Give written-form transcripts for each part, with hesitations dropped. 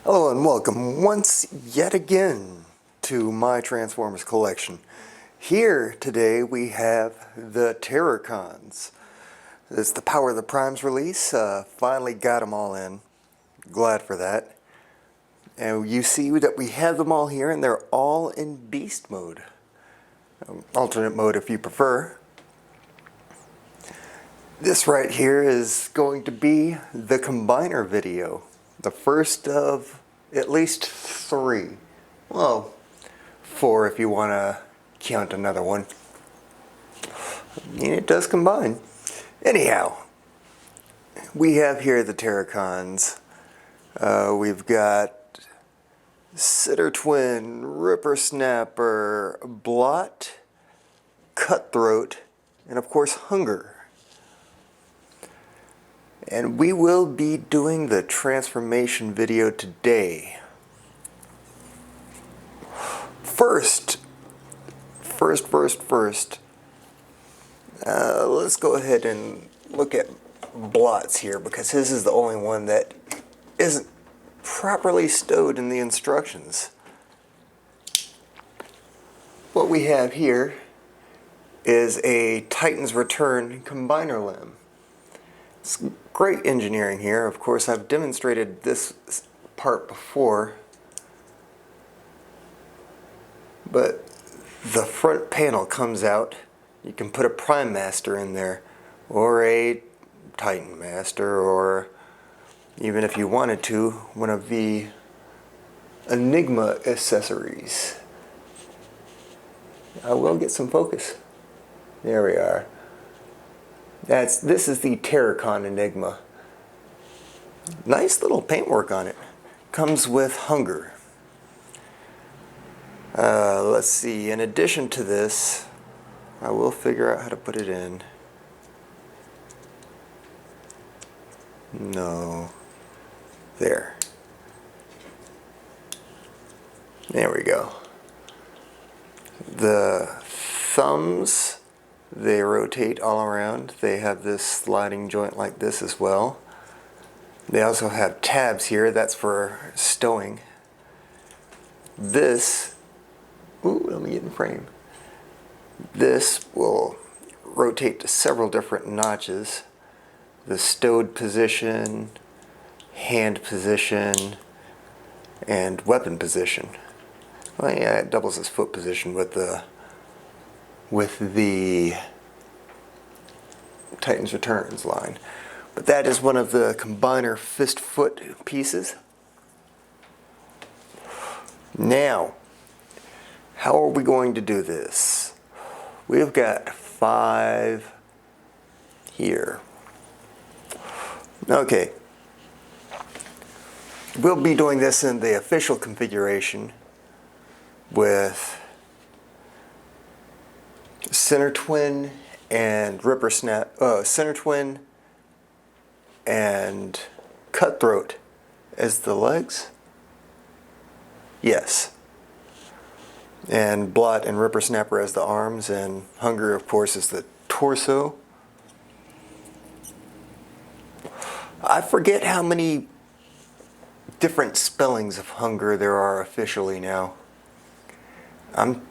Hello and welcome once yet again to my Transformers collection. Here today we have the Terrorcons. It's the Power of the Primes release. Finally got them all in. Glad for that. And you see that we have them all here and they're all in beast mode. Alternate mode if you prefer. This right here is going to be the Combiner video. The first of at least 3. Well, 4 if you want to count another one. It does combine. Anyhow, we have here the Terrorcons. We've got Sitter Twin, Ripper Snapper, Blot, Cutthroat, and of course Hun-Gurrr. And we will be doing the transformation video today. First, let's go ahead and look at Blot's here because his is the only one that isn't properly stowed in the instructions. What we have here is a Titan's Return combiner limb. It's great engineering here. Of course, I've demonstrated this part before, but the front panel comes out. You can put a Prime Master in there, or a Titan Master, or even if you wanted to, one of the Enigma accessories. I will get some focus. There we are. This is the Terrorcon Enigma. Nice little paintwork on it. Comes with Hun-Gurrr. Let's see, in addition to this, I will figure out how to put it in. No. There. There we go. The thumbs, they rotate all around. They have this sliding joint like this as well. They also have tabs here. That's for stowing. This, let me get in frame. This will rotate to several different notches. The stowed position, hand position, and weapon position. Well, yeah, it doubles as foot position with the Titan's Returns line. But that is one of the Combiner fist foot pieces. Now, how are we going to do this? We've got 5 here. Okay. We'll be doing this in the official configuration with Center Twin and Ripper Center Twin and Cutthroat as the legs. Yes. And Blot and Ripper Snapper as the arms, and Hun-Gurrr, of course, is the torso. I forget how many different spellings of Hun-Gurrr there are officially now. I'm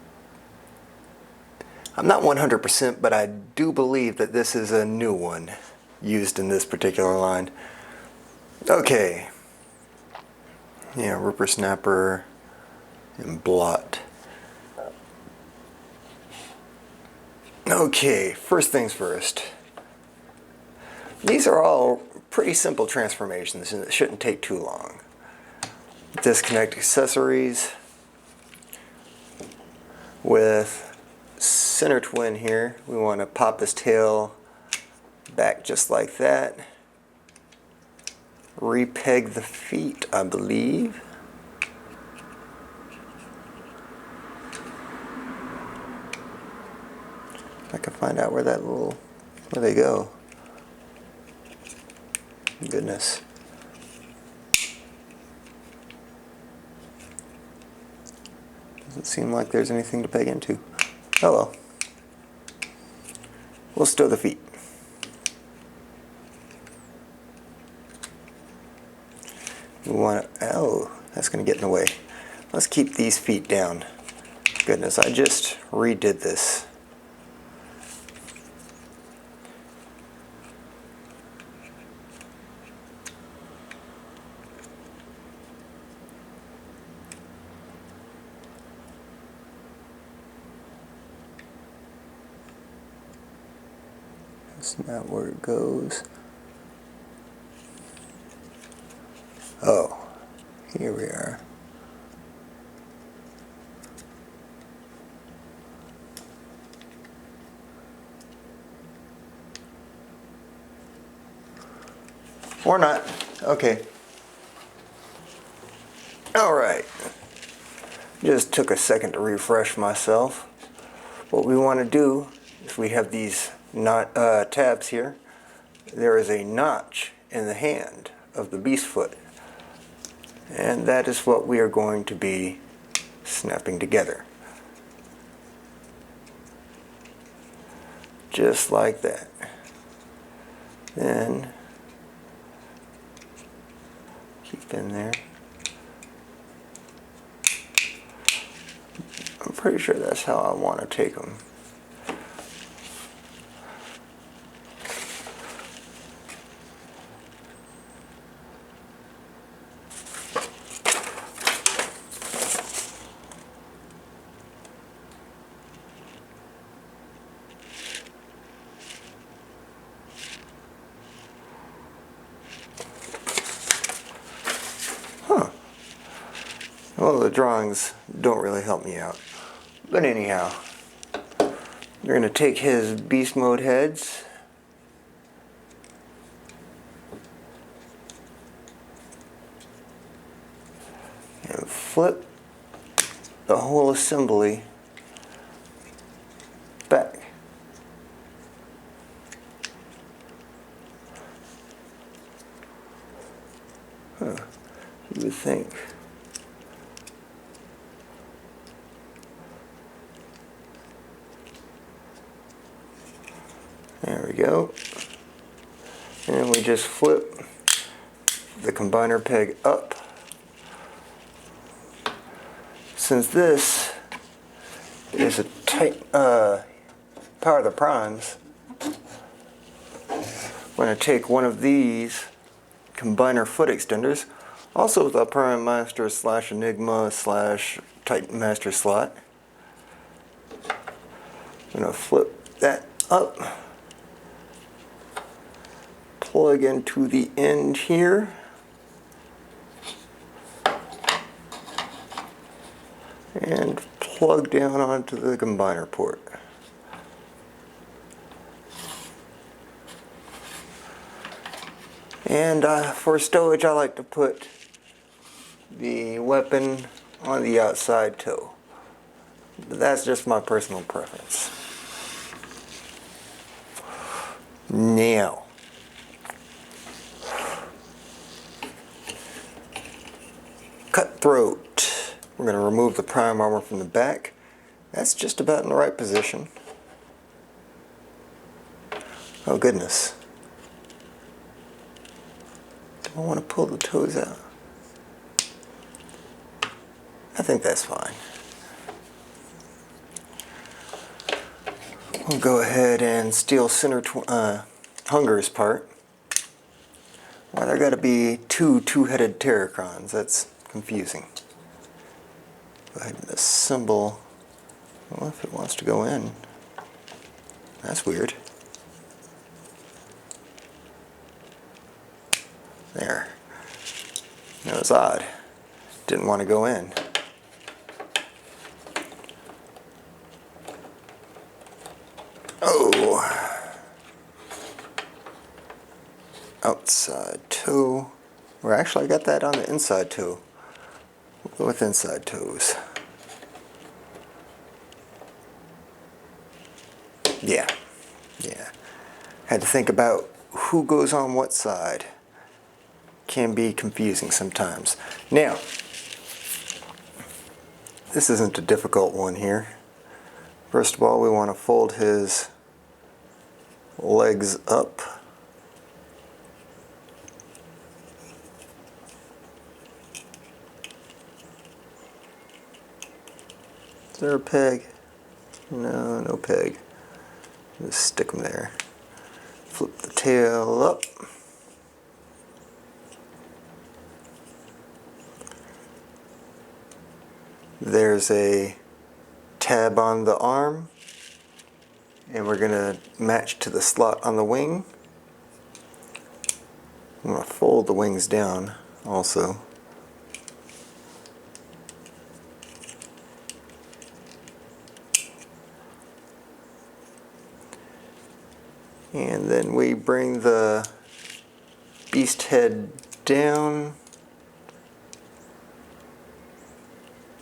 not 100%, but I do believe that this is a new one used in this particular line. Okay. Yeah, Ripper Snapper and Blot. Okay, first things first. These are all pretty simple transformations and it shouldn't take too long. Disconnect accessories with Center Twin here. We want to pop his tail back just like that. Repeg the feet, I believe. If I can find out where they go. Goodness. Doesn't seem like there's anything to peg into. Oh well. We'll stow the feet. We want to, oh, that's going to get in the way. Let's keep these feet down. Goodness, I just redid this. That's not where it goes. Oh, here we are. Or not. Okay. Alright. Just took a second to refresh myself. What we want to do is we have these tabs here. There is a notch in the hand of the beast foot. And that is what we are going to be snapping together. Just like that. Then keep in there. I'm pretty sure that's how I want to take them. Well, the drawings don't really help me out. But anyhow, you're going to take his beast mode heads. And flip the whole assembly back. You would think. There we go. And we just flip the combiner peg up. Since this is a tight Power of the Primes, we're going to take one of these combiner foot extenders, also with a Prime Master / Enigma / Titan Master slot. I'm going to flip that up. Plug into the end here, and plug down onto the combiner port. And for stowage, I like to put the weapon on the outside toe. But that's just my personal preference. Now, cutthroat. We're going to remove the prime armor from the back. That's just about in the right position. Oh goodness. Do I want to pull the toes out? I think that's fine. We'll go ahead and steal center Hun-Gurr's part. Why there gotta be two-headed Terracrons? That's confusing. Go ahead and assemble. Well, if it wants to go in. That's weird. There. That was odd. Didn't want to go in. Oh. Outside toe. Or actually I got that on the inside toe. We'll go with inside toes. Yeah. Had to think about who goes on what side. Can be confusing sometimes. Now, this isn't a difficult one here. First of all, we want to fold his legs up. there a peg? No, no peg. Just stick them there. Flip the tail up. There's a tab on the arm, and we're going to match to the slot on the wing. I'm going to fold the wings down also. And then we bring the beast head down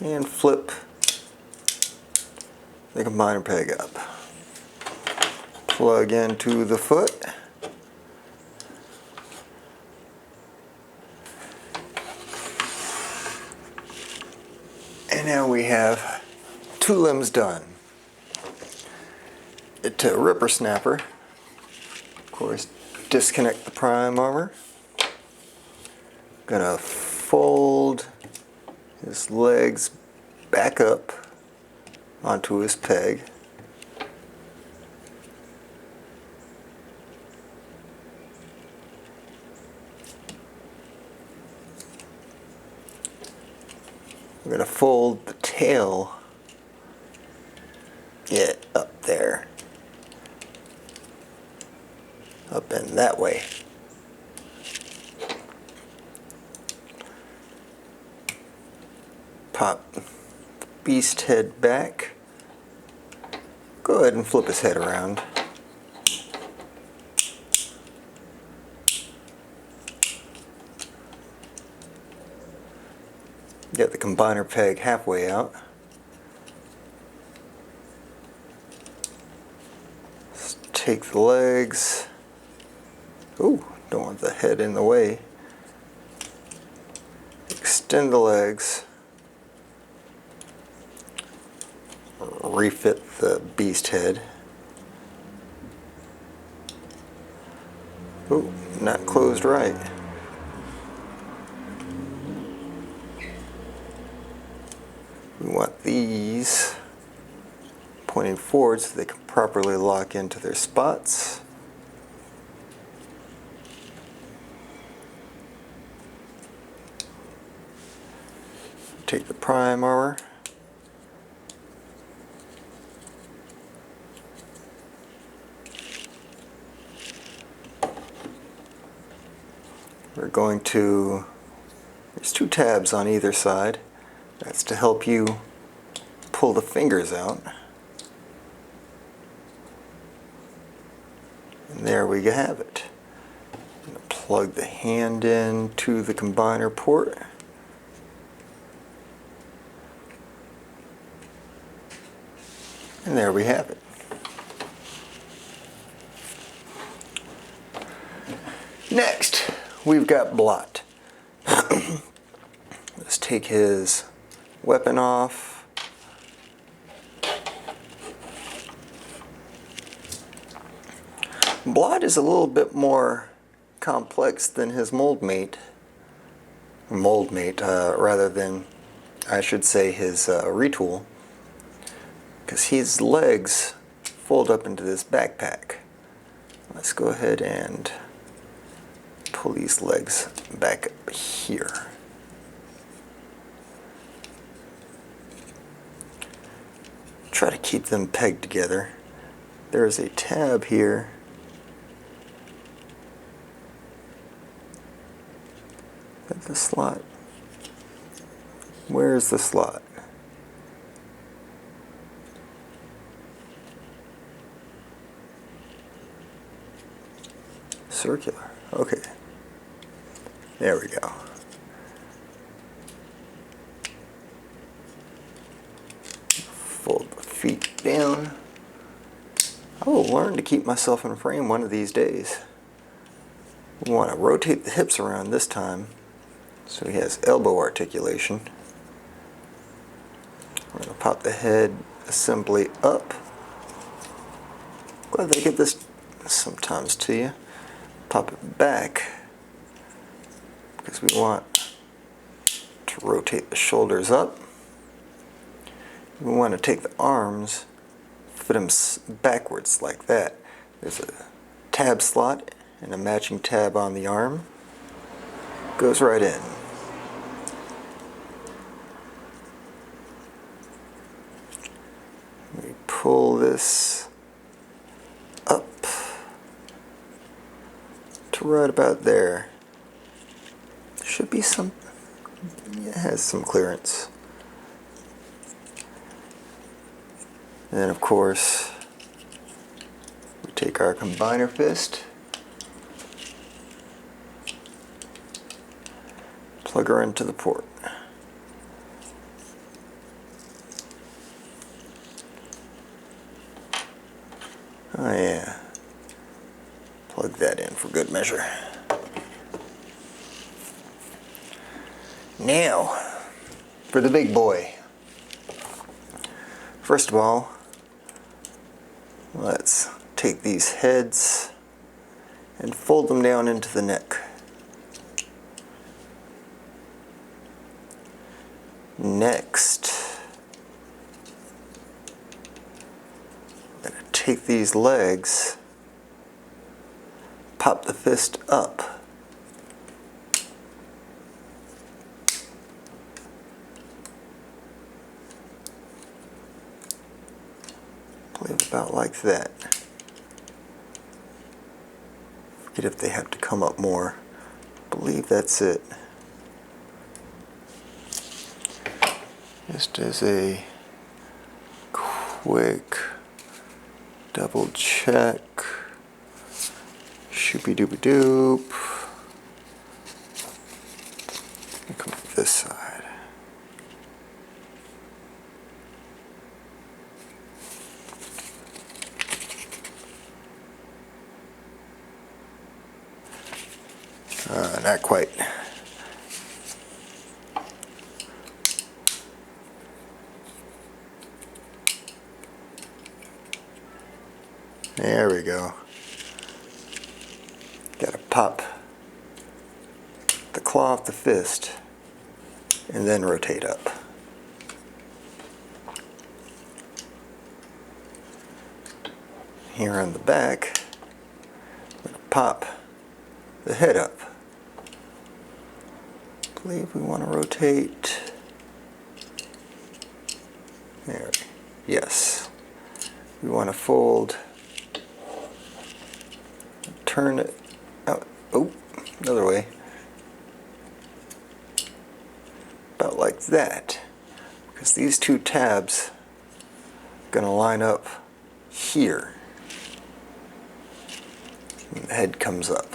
and flip the combiner peg up. Plug into the foot. And now we have two limbs done. To ripper snapper, of course, disconnect the prime armor. Gonna fold his legs back up onto his peg. We're going to fold the tail up there, up and that way. Pop the beast head back. Go ahead and flip his head around. Get the combiner peg halfway out. Let's take the legs. Ooh, don't want the head in the way. Extend the legs. Refit the beast head. Ooh, not closed right. We want these pointing forward so they can properly lock into their spots. Take the prime armor. We're going to, there's two tabs on either side. That's to help you pull the fingers out. And there we have it. I'm going to plug the hand in to the combiner port. And there we have it. Next, we've got Blot. Let's take his weapon off. Blot is a little bit more complex than his mold mate. Rather than, I should say, his retool. Because his legs fold up into this backpack. Let's go ahead and pull these legs back up here. Try to keep them pegged together. There is a tab here. Is that the slot? Where is the slot? Circular. Okay. There we go. Fold the feet down. I will learn to keep myself in frame one of these days. We want to rotate the hips around this time so he has elbow articulation. We're going to pop the head assembly up. Glad they give this sometimes to you. Pop it back because we want to rotate the shoulders up. We want to take the arms, fit them backwards like that. There's a tab slot and a matching tab on the arm. Goes right in. We pull this up to right about there. Should be some, it has some clearance. And then of course, we take our combiner fist, plug her into the port. Oh yeah, plug that in for good measure. Now, for the big boy. First of all, let's take these heads and fold them down into the neck. Next, I'm going to take these legs, pop the fist up. About like that. Forget if they have to come up more. I believe that's it. Just as a quick double check. Shoopy doopy doop. Come up this side. Not quite. There we go. Gotta pop the claw off the fist and then rotate up. Here on the back, I'm gonna pop the head up. I believe we want to rotate there. Yes, we want to fold, turn it out. Oh, another way, about like that, because these two tabs are going to line up here when the head comes up.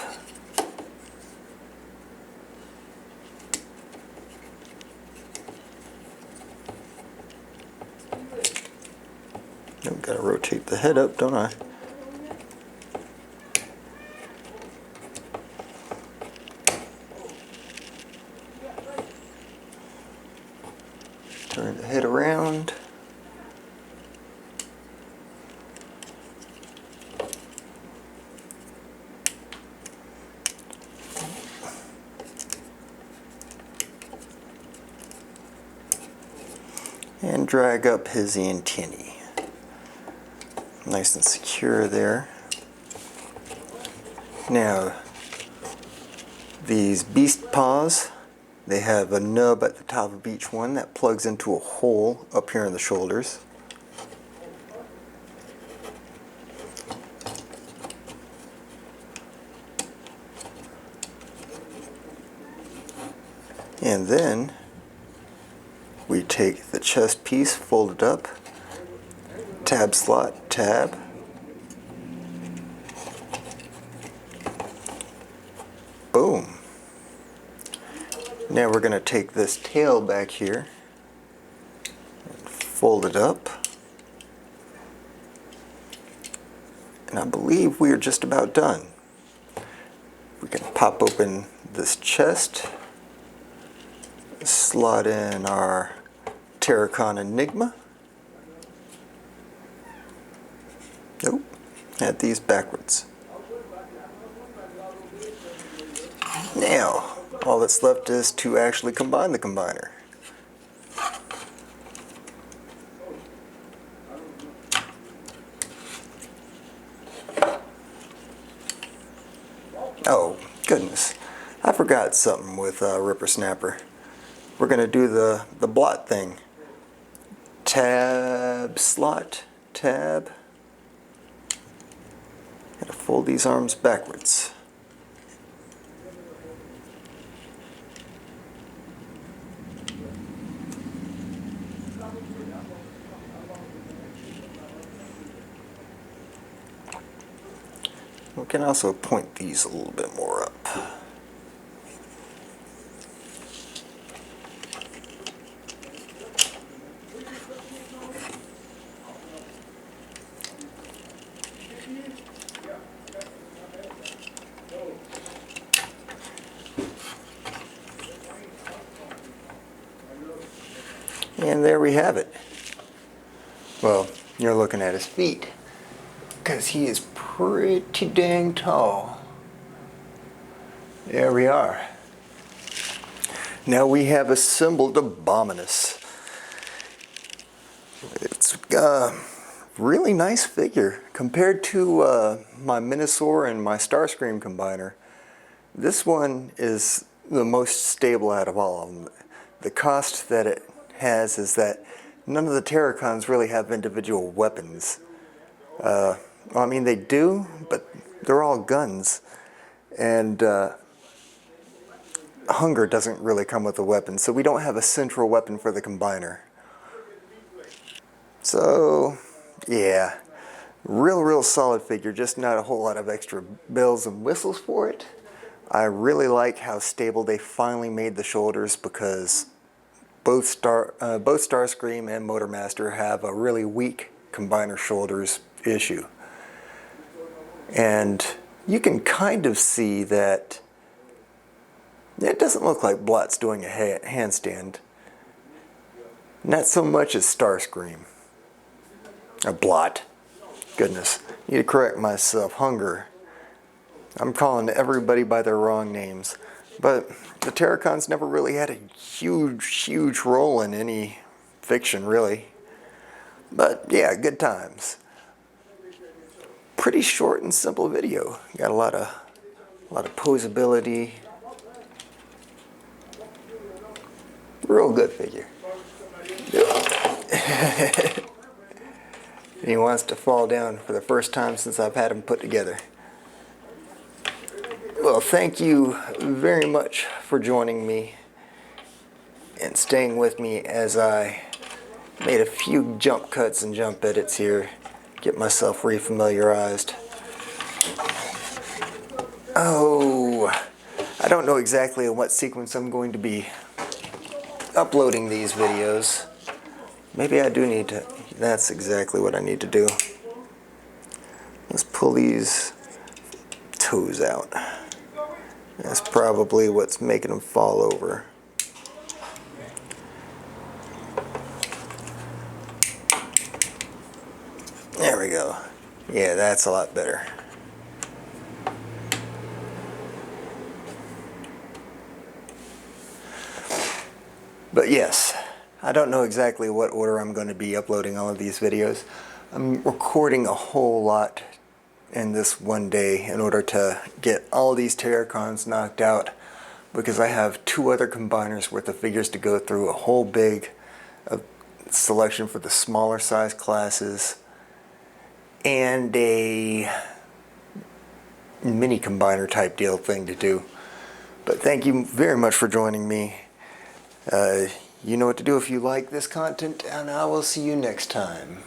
I've got to rotate the head up, don't I? Turn the head around. And drag up his antennae. Nice and secure there. Now, these beast paws, they have a nub at the top of each one that plugs into a hole up here in the shoulders. And then we take the chest piece, fold it up, tab slot, tab, boom. Now we're going to take this tail back here and fold it up, and I believe we are just about done. We can pop open this chest, slot in our Terracon Enigma. Nope, had these backwards. Now, all that's left is to actually combine the combiner. Oh, goodness. I forgot something with Ripper Snapper. We're going to do the blot thing. Tab, slot, tab. Gotta fold these arms backwards. We can also point these a little bit more up. And there we have it. Well, you're looking at his feet, because he is pretty dang tall. There we are. Now we have assembled Abominus. It's a really nice figure. Compared to my Minosaur and my Starscream combiner, this one is the most stable out of all of them. The cost that it has is that none of the Terracons really have individual weapons. Well, I mean, they do, but they're all guns. And Hun-Gurrr doesn't really come with a weapon, so we don't have a central weapon for the combiner. So, yeah, real solid figure, just not a whole lot of extra bells and whistles for it. I really like how stable they finally made the shoulders, because both Starscream and Motormaster have a really weak combiner shoulders issue. And you can kind of see that it doesn't look like Blot's doing a handstand. Not so much as Starscream. A Blot. Goodness. Need to correct myself. Hun-Gurrr. I'm calling everybody by their wrong names. But the Terracons never really had a huge role in any fiction, really. But yeah, good times. Pretty short and simple video. Got a lot of posability. Real good figure. He wants to fall down for the first time since I've had him put together. Well, thank you very much for joining me and staying with me as I made a few jump cuts and jump edits here. Get myself refamiliarized. Oh, I don't know exactly in what sequence I'm going to be uploading these videos. Maybe I do need to, that's exactly what I need to do. Let's pull these toes out. That's probably what's making them fall over. There we go. Yeah, that's a lot better. But yes, I don't know exactly what order I'm going to be uploading all of these videos. I'm recording a whole lot in this one day in order to get all these Terracons knocked out, because I have 2 other combiners worth of figures to go through, a whole big selection for the smaller size classes, and a mini combiner type deal thing to do. But thank you very much for joining me. You know what to do if you like this content, and I will see you next time.